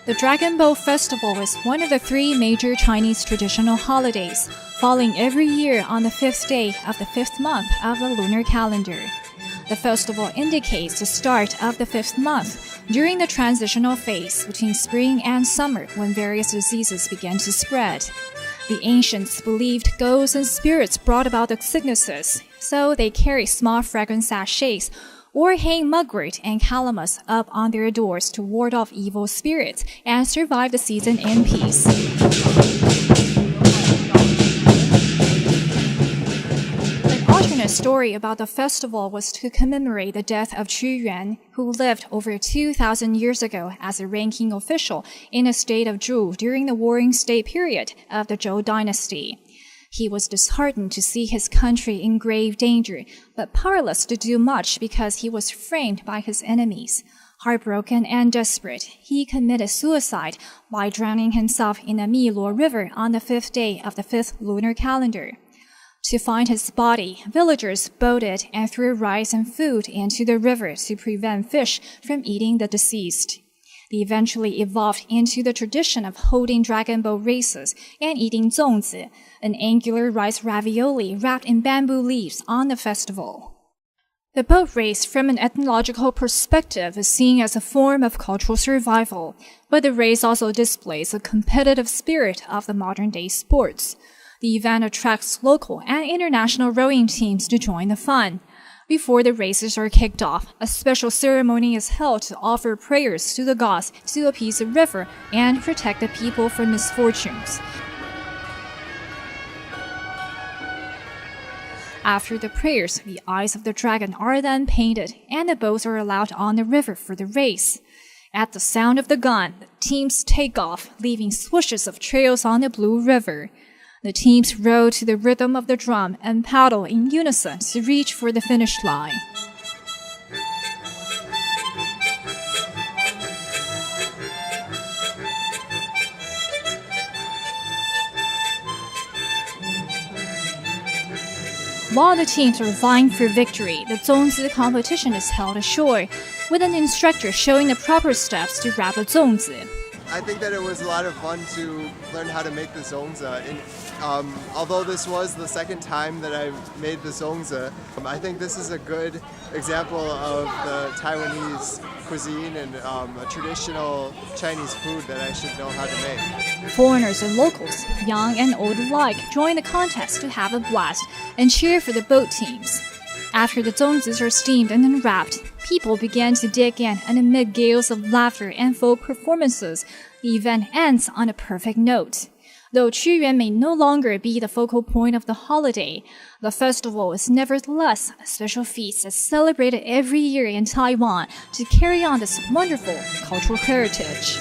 The Dragon Boat Festival is one of the three major Chinese traditional holidays, falling every year on the 5th day of the 5th month of the lunar calendar. The festival indicates the start of the 5th month during the transitional phase between spring and summer when various diseases began to spread. The ancients believed ghosts and spirits brought about the sicknesses, so they carry small fragrant sachets or hang mugwort and calamus up on their doors to ward off evil spirits and survive the season in peace. An alternate story about the festival was to commemorate the death of Qu Yuan, who lived over 2,000 years ago as a ranking official in the state of Zhou during the Warring State period of the Zhou Dynasty. He was disheartened to see his country in grave danger, but powerless to do much because he was framed by his enemies. Heartbroken and desperate, he committed suicide by drowning himself in the Miluo River on the 5th day of the 5th lunar calendar. To find his body, villagers boated and threw rice and food into the river to prevent fish from eating the deceased. They eventually evolved into the tradition of holding dragon boat races and eating zongzi, an angular rice ravioli wrapped in bamboo leaves on the festival. The boat race from an ethnological perspective is seen as a form of cultural survival, but the race also displays the competitive spirit of the modern-day sports. The event attracts local and international rowing teams to join the fun. Before the races are kicked off, a special ceremony is held to offer prayers to the gods to appease the river and protect the people from misfortunes. After the prayers, the eyes of the dragon are then painted, and the boats are allowed on the river for the race. At the sound of the gun, the teams take off, leaving swooshes of trails on the blue river. The teams row to the rhythm of the drum and paddle in unison to reach for the finish line. While the teams are vying for victory, the zongzi competition is held ashore, with an instructor showing the proper steps to wrap a zongzi. I think that it was a lot of fun to learn how to make the zongzi. Although this was the second time that I've made the zongzi, I think this is a good example of the Taiwanese cuisine and a traditional Chinese food that I should know how to make. Foreigners and locals, young and old alike, join the contest to have a blast and cheer for the boat teams. After the zongzis are steamed and unwrapped, people begin to dig in, and amid gales of laughter and folk performances, the event ends on a perfect note. Though Qu Yuan may no longer be the focal point of the holiday, the festival is nevertheless a special feast that's celebrated every year in Taiwan to carry on this wonderful cultural heritage.